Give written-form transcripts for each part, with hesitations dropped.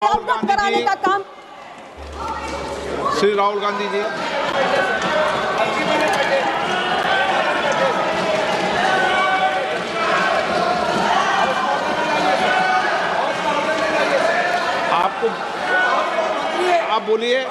अवगत कराने का काम श्री राहुल गांधी जी। आपको आप बोलिए।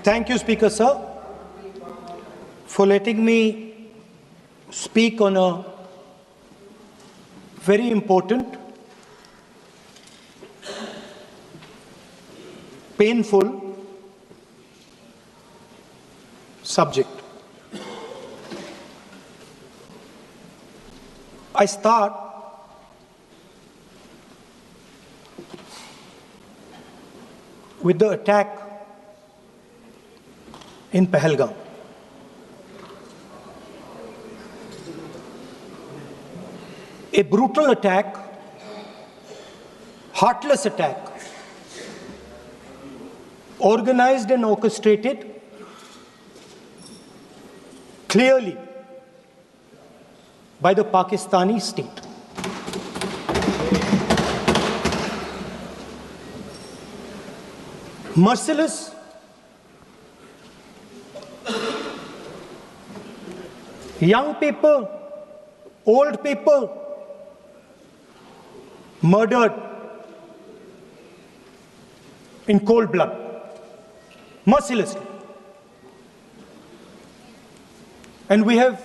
Thank you, Speaker Sir, for letting me speak on a very important, painful subject. I start with the attack in Pahalgam. A brutal attack, heartless attack, organized and orchestrated clearly by the Pakistani state. Merciless, young people, old people murdered in cold blood, mercilessly. And we have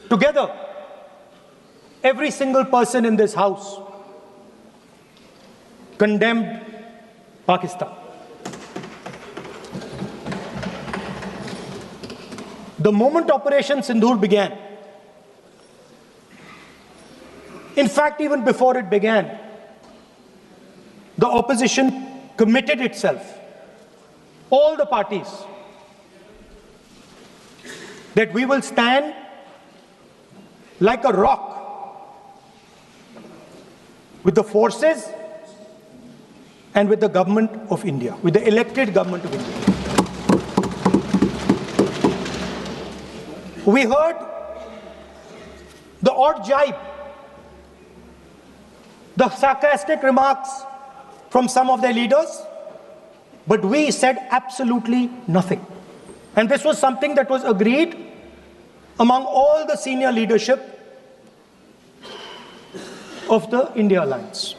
together, every single person in this house, condemned Pakistan. The moment Operation Sindoor began, in fact, even before it began, the opposition committed itself, all the parties, that we will stand like a rock with the forces and with the government of India, with the elected government of India. We heard the odd jibe, the sarcastic remarks from some of their leaders, but we said absolutely nothing. And this was something that was agreed among all the senior leadership of the India Alliance.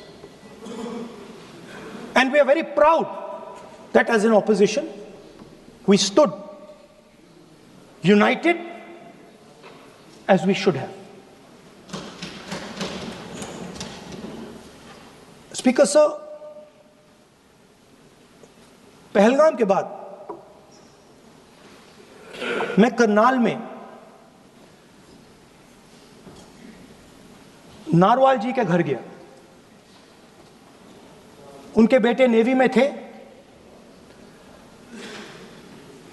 And we are very proud that as an opposition, we stood united as we should have. Speaker Sir, Pahalgam के बाद मैं करनाल में narwhal जी के घर गया। उनके बेटे navy में थे,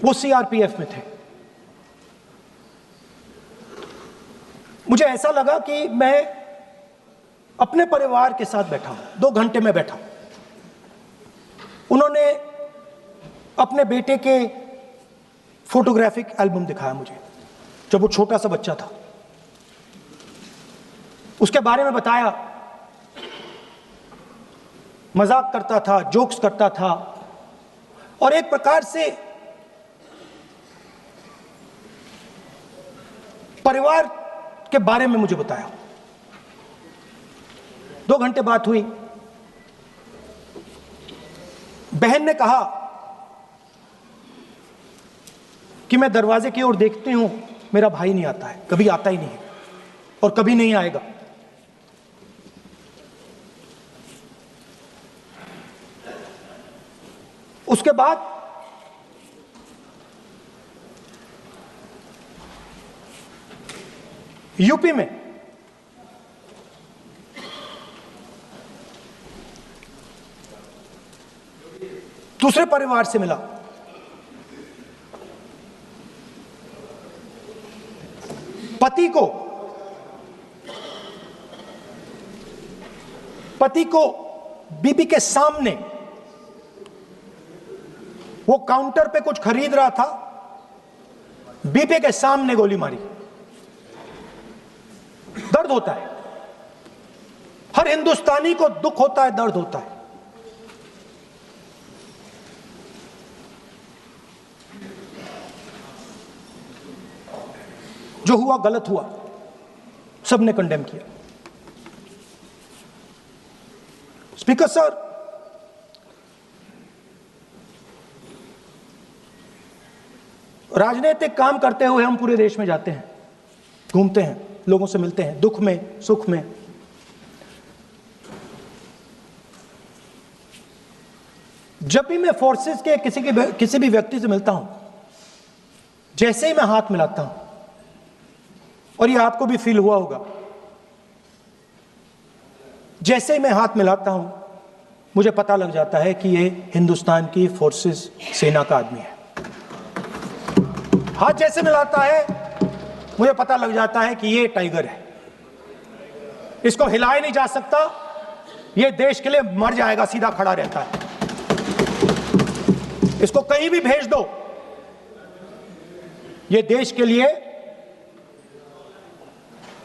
वो सीआरपीएफ में थे। मुझे ऐसा लगा कि मैं अपने परिवार के साथ बैठा हूं। 2 घंटे में बैठा। उन्होंने अपने बेटे के फोटोग्राफिक एल्बम दिखाया मुझे, जब वो छोटा सा बच्चा था। उसके बारे में बताया, मजाक करता था, जोक्स करता था, और एक प्रकार से परिवार के बारे में मुझे बताया। 2 घंटे बात हुई। बहन ने कहा कि मैं दरवाजे की ओर देखती हूं, मेरा भाई नहीं आता है, कभी आता ही नहीं है और कभी नहीं आएगा। उसके बाद यूपी में दूसरे परिवार से मिला। पति को बीबी के सामने वो काउंटर पे कुछ खरीद रहा था, बीबी के सामने गोली मारी। दर्द होता है, हर हिंदुस्तानी को दुख होता है, दर्द होता है। जो हुआ गलत हुआ, सबने कंडेम किया। स्पीकर सर, राजनीतिक काम करते हुए हम पूरे देश में जाते हैं, घूमते हैं, लोगों से मिलते हैं, दुख में सुख में। जब भी मैं फोर्सेस के किसी भी व्यक्ति से मिलता हूं, जैसे ही मैं हाथ मिलाता हूं, और ये आपको भी फील हुआ होगा, जैसे ही मैं हाथ मिलाता हूं मुझे पता लग जाता है कि ये हिंदुस्तान की फोर्सेस सेना का आदमी है। हाथ जैसे मिलाता है मुझे पता लग जाता है कि ये टाइगर है, इसको हिलाया नहीं जा सकता, ये देश के लिए मर जाएगा, सीधा खड़ा रहता है। इसको कहीं भी भेज दो, ये देश के लिए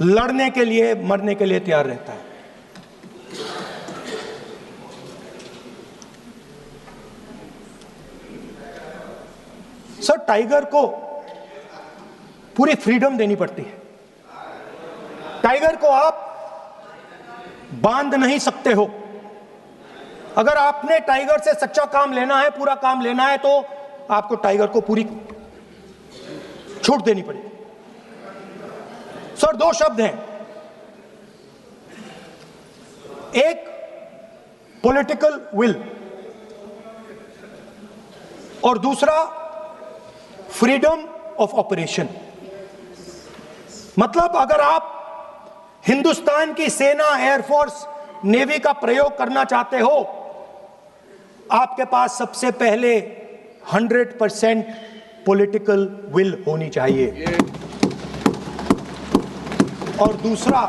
लड़ने के लिए, मरने के लिए तैयार रहता है। सर, टाइगर को पूरी फ्रीडम देनी पड़ती है। टाइगर को आप बांध नहीं सकते हो। अगर आपने टाइगर से सच्चा काम लेना है, पूरा काम लेना है, तो आपको टाइगर को पूरी छूट देनी पड़ेगी। सर, दो शब्द हैं, एक पॉलिटिकल विल और दूसरा फ्रीडम ऑफ ऑपरेशन। मतलब अगर आप हिंदुस्तान की सेना, एयरफोर्स, नेवी का प्रयोग करना चाहते हो, आपके पास सबसे पहले 100% पॉलिटिकल विल होनी चाहिए, और दूसरा,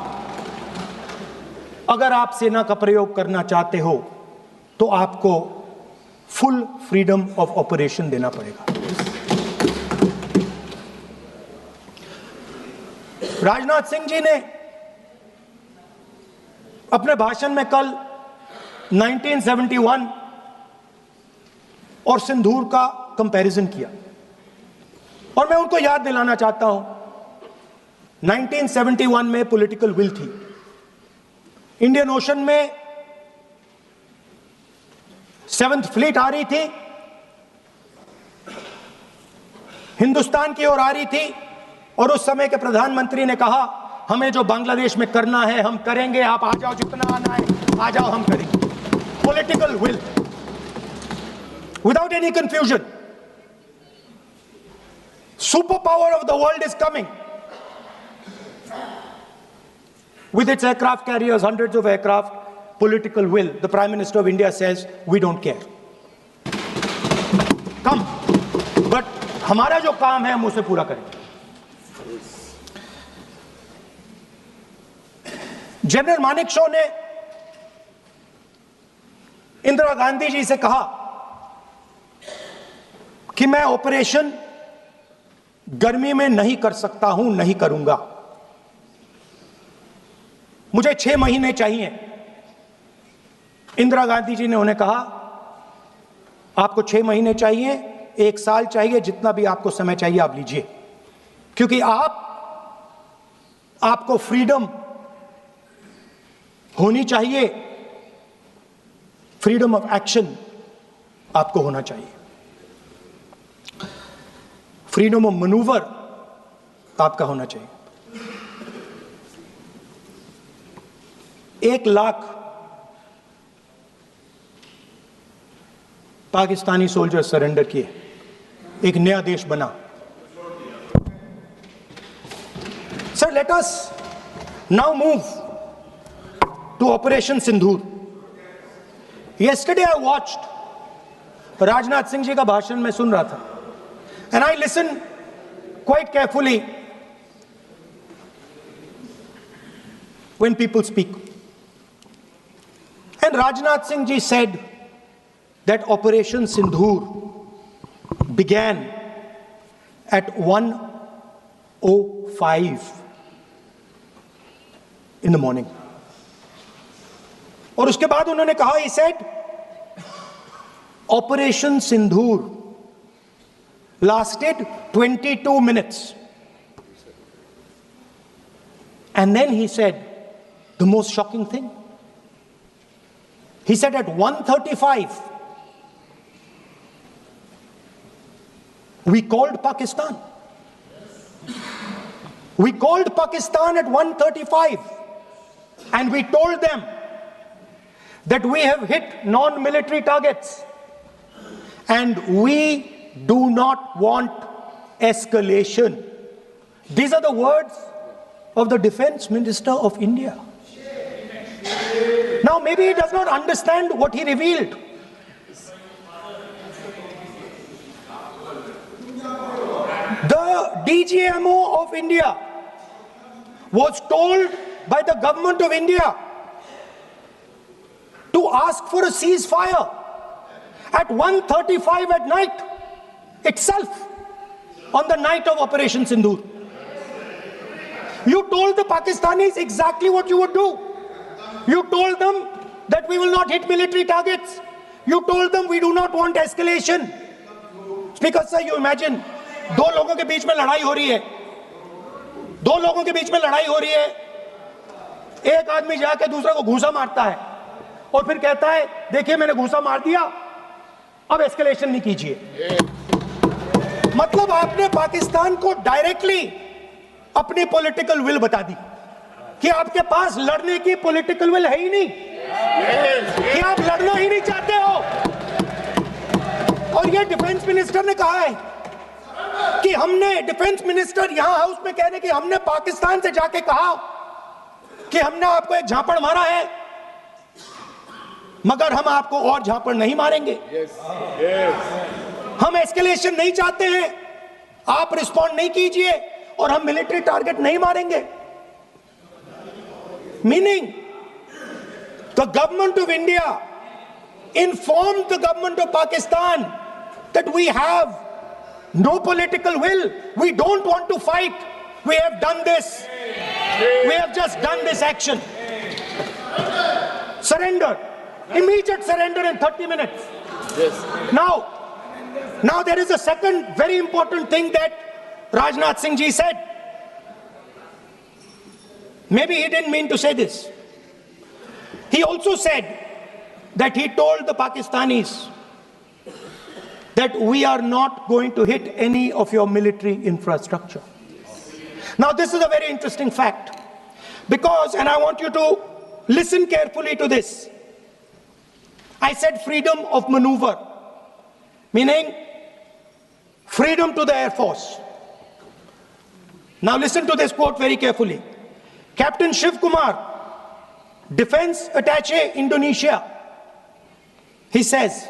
अगर आप सेना का प्रयोग करना चाहते हो तो आपको फुल फ्रीडम ऑफ ऑपरेशन देना पड़ेगा। राजनाथ सिंह जी ने अपने भाषण में कल 1971 और सिंदूर का कंपैरिजन किया, और मैं उनको याद दिलाना चाहता हूं, 1971 में पॉलिटिकल विल थी, इंडियन ओशन में 7th फ्लीट आ रही थी, हिंदुस्तान की ओर आ रही थी, और उस समय के प्रधानमंत्री ने कहा, हमें जो बांग्लादेश में करना है हम करेंगे, आप आ जाओ, जितना आना है आ जाओ, हम करेंगे। Political will, without any confusion. Super power of the world is coming with its aircraft carriers, hundreds of aircraft. Political will, the Prime Minister of India says, we don't care, come, but हमारा जो काम है हम उसे पूरा करेंगे। General Manekshaw ने इंदिरा गांधी जी से कहा कि मैं ऑपरेशन गर्मी में नहीं कर सकता हूं, नहीं करूंगा, मुझे 6 महीने चाहिए। इंदिरा गांधी जी ने उन्हें कहा, आपको 6 महीने चाहिए, 1 साल चाहिए, जितना भी आपको समय चाहिए आप लीजिए, क्योंकि आपको फ्रीडम होनी चाहिए, फ्रीडम ऑफ एक्शन आपको होना चाहिए, फ्रीडम ऑफ मैनूवर आपका होना चाहिए। 1 लाख पाकिस्तानी सोल्जर सरेंडर किए, एक नया देश बना। Sir, let us now move to operation Sindoor. Yesterday I watched, Rajnath Singh ji का भाषण मैं सुन रहा था, and I listen quite carefully when people speak. And Rajnath Singh ji said that Operation Sindhur began at 1:05 in the morning. और उसके बाद उन्होंने कहा, he said, Operation Sindhur lasted 22 minutes. And then he said the most shocking thing. He said at 1:35, we called Pakistan. We called Pakistan at 1:35 and we told them that we have hit non-military targets and we do not want escalation. These are the words of the Defense Minister of India. Now maybe he does not understand what he revealed. The DGMO of India was told by the government of India to ask for a ceasefire at 1:35 at night itself, on the night of Operation Sindhur. You told the Pakistanis exactly what you would do. You told them that we will not hit military targets. You told them we do not want escalation. Speaker sir, you imagine, दो लोगों के बीच में लड़ाई हो रही है, दो लोगों के बीच में लड़ाई हो रही है, एक आदमी जाके दूसरे को घूंसा मारता है और फिर कहता है देखिए मैंने घूंसा मार दिया, अब एस्केलेशन नहीं कीजिए। मतलब आपने पाकिस्तान को डायरेक्टली अपनी पॉलिटिकल विल बता दी कि आपके पास लड़ने की पॉलिटिकल विल है ही नहीं, कि आप लड़ना ही नहीं चाहते हो। और ये डिफेंस मिनिस्टर ने कहा है कि हमने, डिफेंस मिनिस्टर यहां हाउस में कह रहे कि हमने पाकिस्तान से जाके कहा कि हमने आपको एक झापड़ मारा है मगर हम आपको और झापड़ नहीं मारेंगे। हम एस्केलेशन नहीं चाहते हैं, आप रिस्पॉन्ड नहीं कीजिए और हम मिलिट्री टारगेट नहीं मारेंगे। Meaning the government of India informed the government of Pakistan that we have no political will, we don't want to fight, we have done this, we have just done this action. Surrender, immediate surrender in 30 minutes. Yes. Now there is a second very important thing that Rajnath Singh ji said. Maybe he didn't mean to say this. He also said that he told the Pakistanis that we are not going to hit any of your military infrastructure. Now this is a very interesting fact because, and I want you to listen carefully to this, I said freedom of maneuver, meaning freedom to the Air Force. Now listen to this quote very carefully. Captain Shiv Kumar, Defense Attaché Indonesia, he says,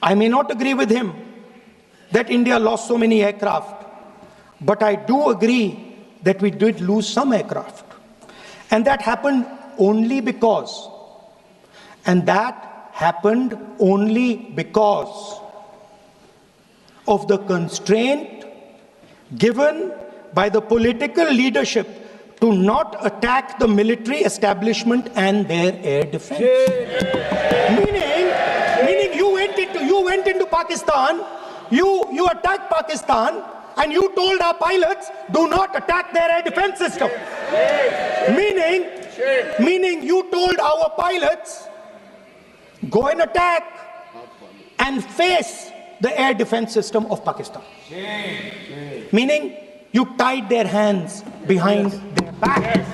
I may not agree with him that India lost so many aircraft, but I do agree that we did lose some aircraft. And that happened only because, of the constraint given by the political leadership to not attack the military establishment and their air defense. Meaning you went into Pakistan, you attacked Pakistan, and you told our pilots, do not attack their air defense system. Meaning you told our pilots, go and attack and face the air defense system of Pakistan. Meaning you tied their hands behind their back.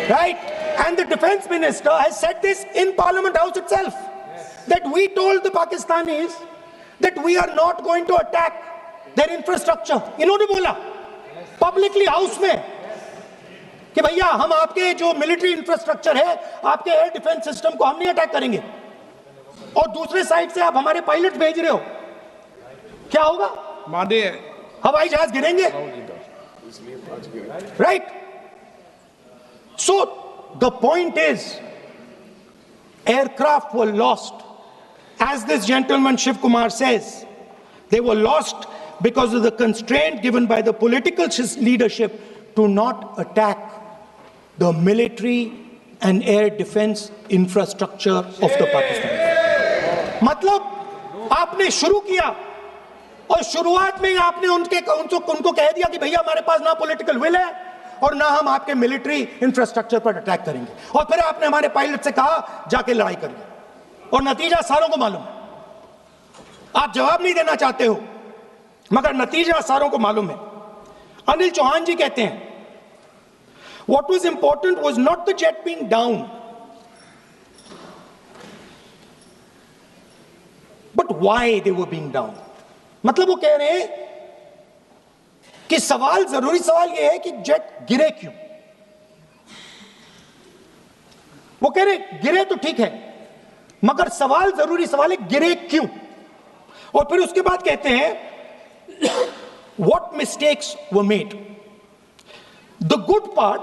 Right? And the defense minister has said this in Parliament House itself, that we told the Pakistanis that we are not going to attack their infrastructure. इन्होंने बोला publicly house में कि भैया हम आपके जो military infrastructure है, आपके air defense system को हम नहीं अटैक करेंगे, और दूसरे साइड से आप हमारे पायलट भेज रहे हो, क्या होगा? मानिए हवाई जहाज गिरेंगे, Right? So the point is, aircraft were lost. As this gentleman Shiv Kumar says, they were lost because of the constraint given by the political leadership to not attack the military and air defense infrastructure of the Pakistan. मतलब आपने शुरू किया और शुरुआत में ही आपने उनको कह दिया कि भैया हमारे पास ना पॉलिटिकल विल है और ना हम आपके मिलिट्री इंफ्रास्ट्रक्चर पर अटैक करेंगे, और फिर आपने हमारे पायलट से कहा जाके लड़ाई करिए, और नतीजा सारों को मालूम है। आप जवाब नहीं देना चाहते हो, मगर नतीजा सारों को मालूम है। अनिल चौहान जी कहते हैं, what was important was not the jet being down, but why they were being down. मतलब वो कह रहे हैं कि जरूरी सवाल ये है कि जेट गिरे क्यों। वो कह रहे गिरे तो ठीक है, मगर जरूरी सवाल है गिरे क्यों। और फिर उसके बाद कहते हैं what mistakes were made. The good part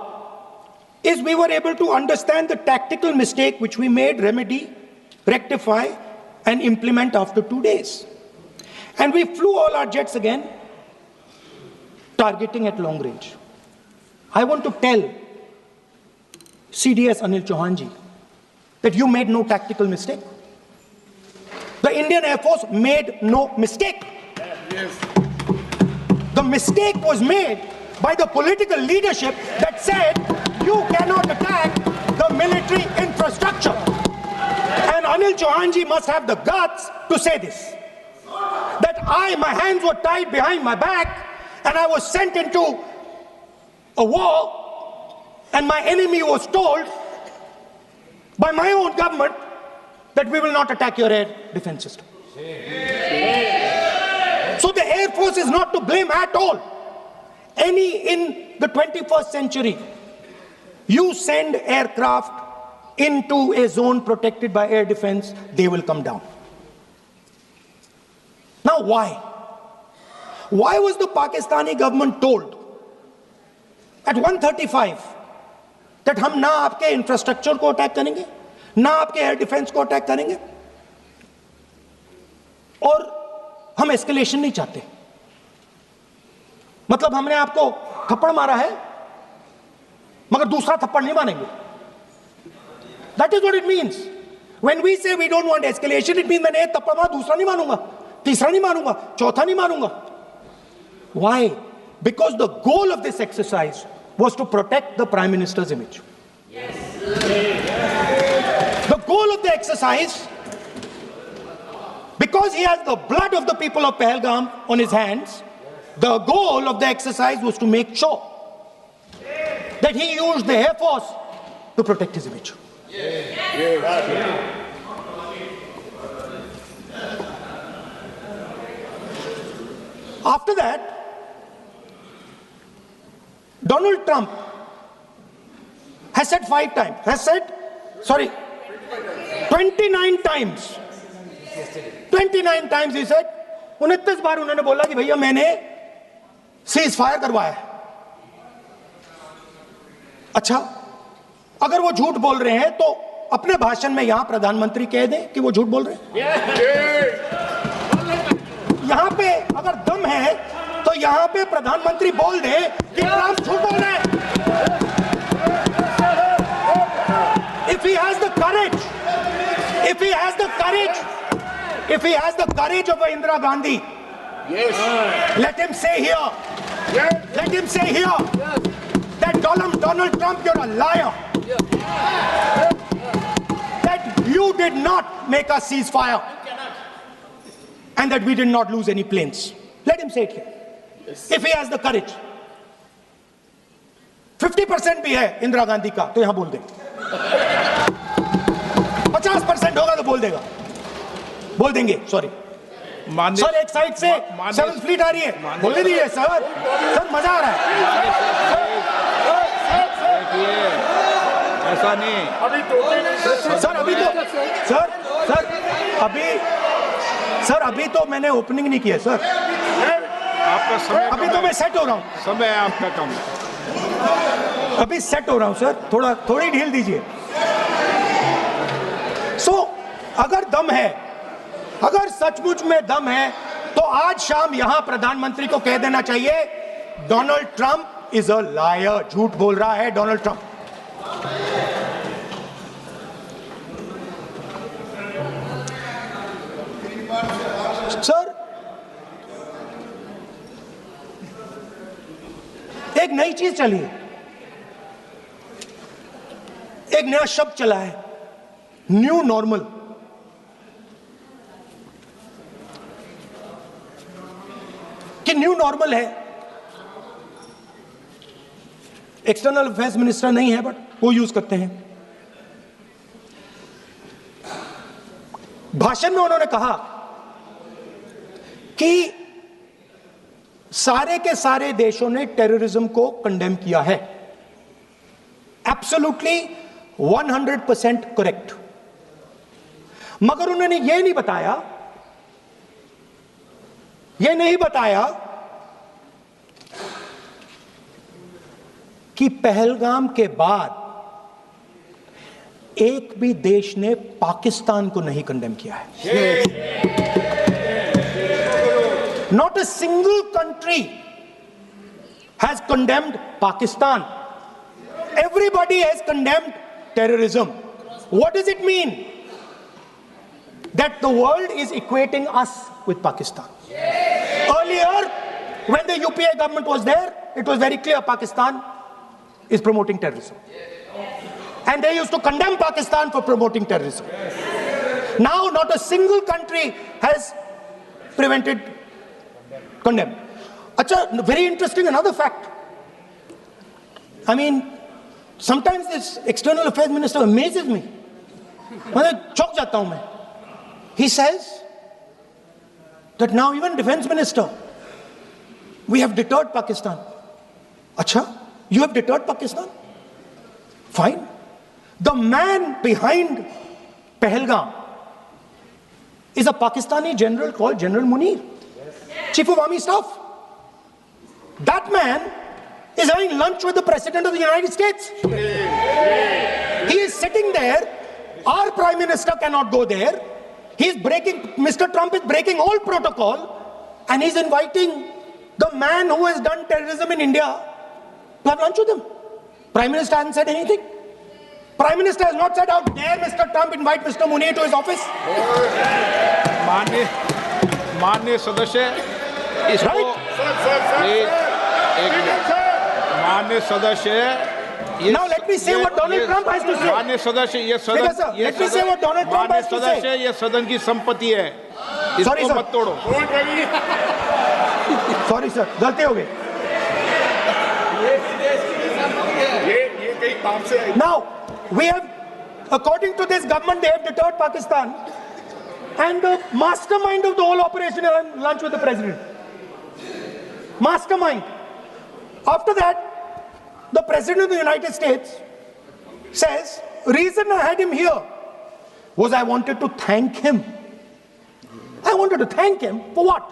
is we were able to understand the tactical mistake which we made, remedy, rectify and implement after 2 days. And we flew all our jets again, targeting at long range. I want to tell CDS Anil Chauhan ji that you made no tactical mistake. The Indian Air Force made no mistake. Yes. The mistake was made by the political leadership that said you cannot attack the military infrastructure. And Anil Chauhan ji must have the guts to say this. That my hands were tied behind my back and I was sent into a war and my enemy was told by my own government that we will not attack your air defense system. So the Air Force is not to blame at all. In the 21st century, you send aircraft into a zone protected by air defense, they will come down. Now why? Why was the Pakistani government told at 1:35 that हम ना आपके infrastructure को attack करेंगे, ना आपके air defence को attack करेंगे, और हम एस्केलेशन नहीं चाहते? मतलब हमने आपको थप्पड़ मारा है मगर दूसरा थप्पड़ नहीं मारेंगे. That is what it means. When we say we don't want escalation, it means मैंने एक थप्पड़ मारा, दूसरा नहीं मारूंगा, तीसरा नहीं मारूंगा, चौथा नहीं मारूंगा. Why? Because the goal of this exercise was to protect the Prime Minister's image. Yes. The goal of the exercise, because he has the blood of the people of Pahalgam on his hands, the goal of the exercise was to make sure that he used the Air Force to protect his image. After that, Donald Trump has said 29 times. 29 times he said, 29 बार उन्होंने बोला कि भैया मैंने cease fire करवाया. अच्छा, अगर वो झूठ बोल रहे हैं तो अपने भाषण में यहां प्रधानमंत्री कह दें कि वो झूठ बोल रहे हैं. यहां पे अगर दम है तो यहां पे प्रधानमंत्री बोल दे कि ट्रंप झूठ बोल रहे हैं. If he has the courage, if he has the courage of Indira Gandhi, let him say here, that Donald Trump, you're a liar. That you did not make us ceasefire and that we did not lose any planes. Let him say it here. If he has the courage. 50% भी है इंदिरा गांधी का तो यहां बोल दे. 50% होगा तो बोल देगा, बोल देंगे. सॉरी सर, एक साइड से 7th फ्लीट आ रही है, बोल दीजिए सर. मजा आ रहा है. ऐसा नहीं सर, अभी तो मैंने ओपनिंग नहीं किया सर. आपका समय अभी कम तो है। मैं सेट हो रहा हूं, समय आपका कम है। अभी सेट हो रहा हूं सर, थोड़ी ढील दीजिए। सो अगर दम है, अगर सचमुच में दम है, तो आज शाम यहां प्रधानमंत्री को कह देना चाहिए, Donald Trump is a liar, झूठ बोल रहा है डोनाल्ड ट्रंप। सर, एक नई चीज चली है, एक नया शब्द चला है, न्यू नॉर्मल। कि न्यू नॉर्मल है, एक्सटर्नल अफेयर्स मिनिस्टर नहीं है बट वो यूज करते हैं। भाषण में उन्होंने कहा कि सारे के सारे देशों ने टेररिज्म को कंडेम किया है। Absolutely 100% correct. मगर उन्होंने यह नहीं बताया कि पहलगाम के बाद एक भी देश ने पाकिस्तान को नहीं कंडेम किया है। Not a single country has condemned Pakistan. Everybody has condemned terrorism. What does it mean? That the world is equating us with Pakistan. Earlier, when the UPA government was there, it was very clear Pakistan is promoting terrorism. And they used to condemn Pakistan for promoting terrorism. Now, not a single country has condemned. Acha, very interesting, another fact. I mean, sometimes this external affairs minister amazes me. मैं चौंक जाता हूं मैं. He says that now even defense minister, we have deterred Pakistan. Acha, you have deterred Pakistan? Fine. The man behind Pahalgam is a Pakistani general called General Munir, Chief of Army Staff. That man is having lunch with the President of the United States. He is sitting there. Our Prime Minister cannot go there. Mr. Trump is breaking all protocol, and he's inviting the man who has done terrorism in India to have lunch with him. Prime Minister hasn't said anything. Prime Minister has not said, how dare Mr. Trump invite Mr. Munir to his office. माननीय सदस्य, इसको माननीय सदस्य, Now let me say what Donald Trump has to say. माननीय सदस्य, ये सदन, let me say what Donald Trump has to say. सदस्य, ये सदन की संपत्ति है, इसको मत तोड़ो। Sorry sir, गलती हो गई। Now we have, according to this government, they have deterred Pakistan, and the mastermind of the whole operation had lunch with the president. Mastermind. After that, the President of the United States says, reason I had him here was I wanted to thank him. I wanted to thank him for what?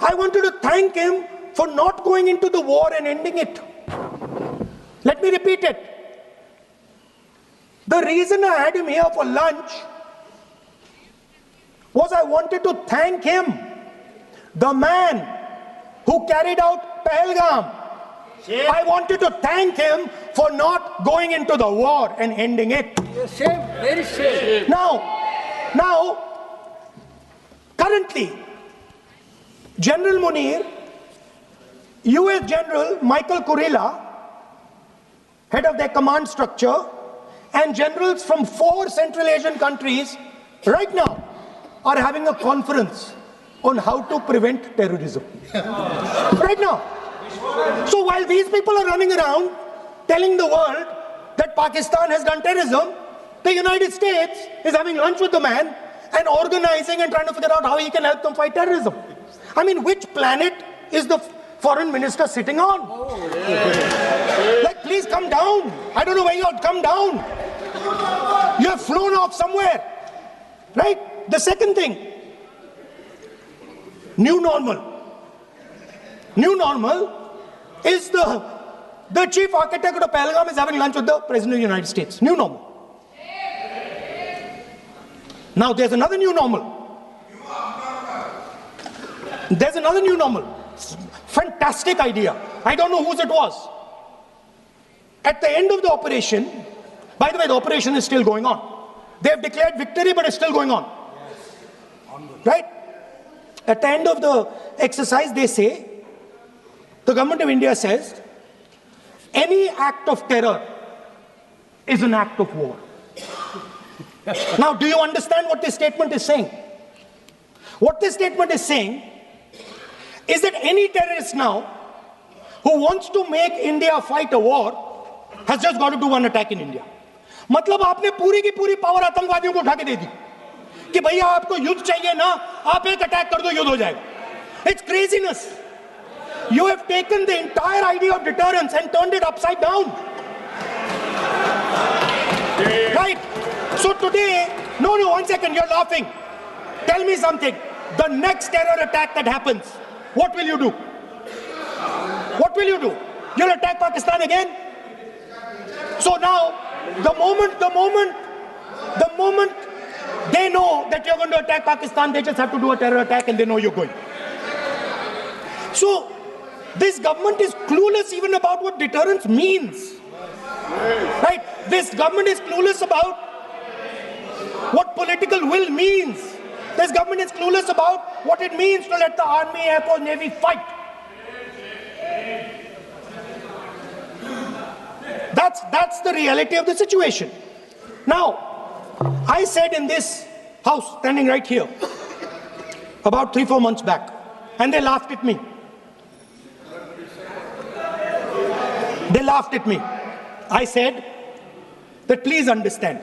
I wanted to thank him for not going into the war and ending it. Let me repeat it. The reason I had him here for lunch was I wanted to thank him, the man who carried out Pahalgam. I wanted to thank him for not going into the war and ending it. Shame, very shame. Now, currently, General Munir, US General Michael Kurilla, head of their command structure, and generals from 4 Central Asian countries right now are having a conference on how to prevent terrorism. Right now. So while these people are running around telling the world that Pakistan has done terrorism, the United States is having lunch with the man and organizing and trying to figure out how he can help them fight terrorism. I mean, which planet is the foreign minister sitting on? Like, please come down. I don't know where you are. Come down. You have flown off somewhere. Right? The second thing, new normal. New normal is the chief architect of Pahalgam is having lunch with the President of the United States. New normal. Now there's another new normal. There's another new normal. Fantastic idea. I don't know whose it was. At the end of the operation, by the way, the operation is still going on. They have declared victory, but it's still going on. Right? At the end of the exercise, they say, the government of India says, any act of terror is an act of war. Now, do you understand what this statement is saying? What this statement is saying is that any terrorist now who wants to make India fight a war has just got to do one attack in India. मतलब आपने पूरी की पूरी power आतंकवादियों को उठा के दे दी कि भैया आपको युद्ध चाहिए ना, आप एक अटैक कर दो, युद्ध हो जाएगा. It's craziness. You have taken the entire idea of deterrence and turned it upside down. Right? So today, no, one second, you're laughing. Tell me something. The next terror attack that happens, what will you do? What will you do? You'll attack Pakistan again? So now, the moment they know that you're going to attack Pakistan, they just have to do a terror attack and they know you're going. So, this government is clueless even about what deterrence means. Right? This government is clueless about what political will means. This government is clueless about what it means to let the Army, Air Force, Navy fight. That's the reality of the situation. Now, I said in this house, standing right here, about 3-4 months back, and they laughed at me. They laughed at me. I said that please understand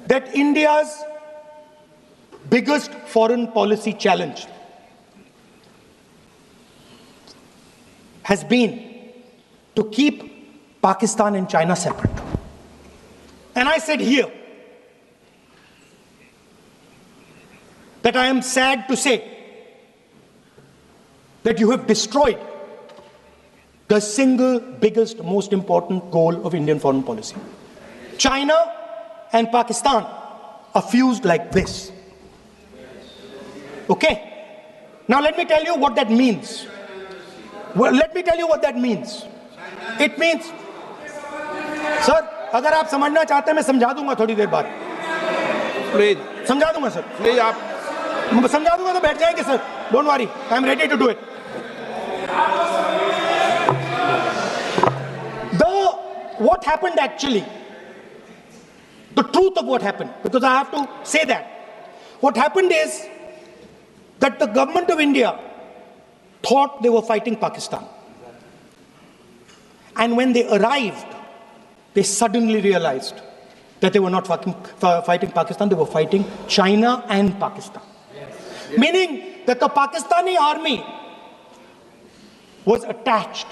that India's biggest foreign policy challenge has been to keep Pakistan and China separate. And I said here that I am sad to say that you have destroyed the single biggest, most important goal of Indian foreign policy. China and Pakistan are fused like this. Okay? Now let me tell you what that means. Well, let me tell you what that means. It means, sir, अगर आप समझना चाहते हैं मैं समझा दूंगा थोड़ी देर बाद. Please. समझा दूंगा सर. Please, आप समझा दूंगा तो बैठ जाएंगे sir. Don't worry, I am ready to do it. What happened actually, the truth of what happened, because I have to say that. What happened is that the government of India thought they were fighting Pakistan. And when they arrived, they suddenly realized that they were not fighting Pakistan, they were fighting China and Pakistan. Yes. Meaning that the Pakistani army was attached.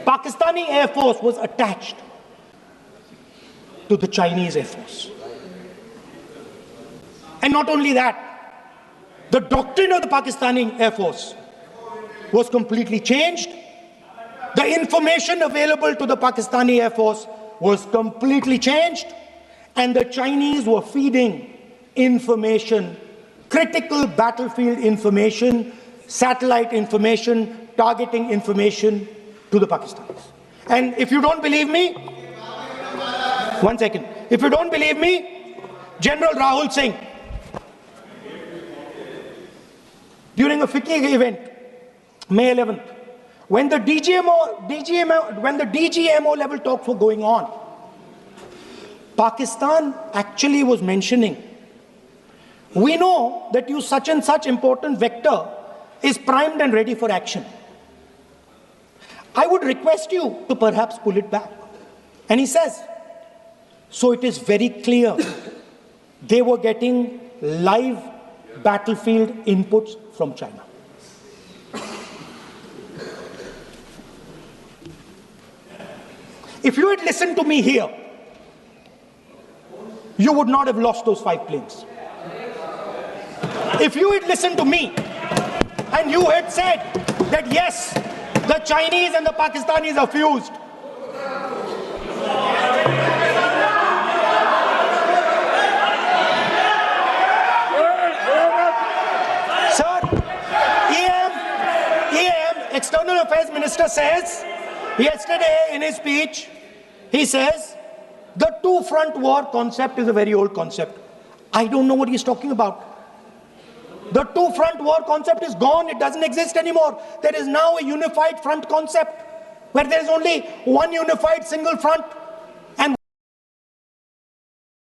Pakistani Air Force was attached to the Chinese Air Force. And not only that, the doctrine of the Pakistani Air Force was completely changed. The information available to the Pakistani Air Force was completely changed. And the Chinese were feeding information, critical battlefield information, satellite information, targeting information to the Pakistanis. And if you don't believe me, one second. If you don't believe me, General Rahul Singh, during a FICCI event, May 11th, when the DGMO level talks were going on, Pakistan actually was mentioning, we know that you such and such important vector is primed and ready for action. I would request you to perhaps pull it back. And he says, so it is very clear they were getting live battlefield inputs from China. If you had listened to me here, you would not have lost those 5 planes. If you had listened to me and you had said that yes, the Chinese and the Pakistanis are fused, sir, EM, External Affairs Minister says yesterday in his speech, he says the two-front war concept is a very old concept. I don't know what he's talking about. The two-front war concept is gone. It doesn't exist anymore. There is now a unified front concept where there is only one unified single front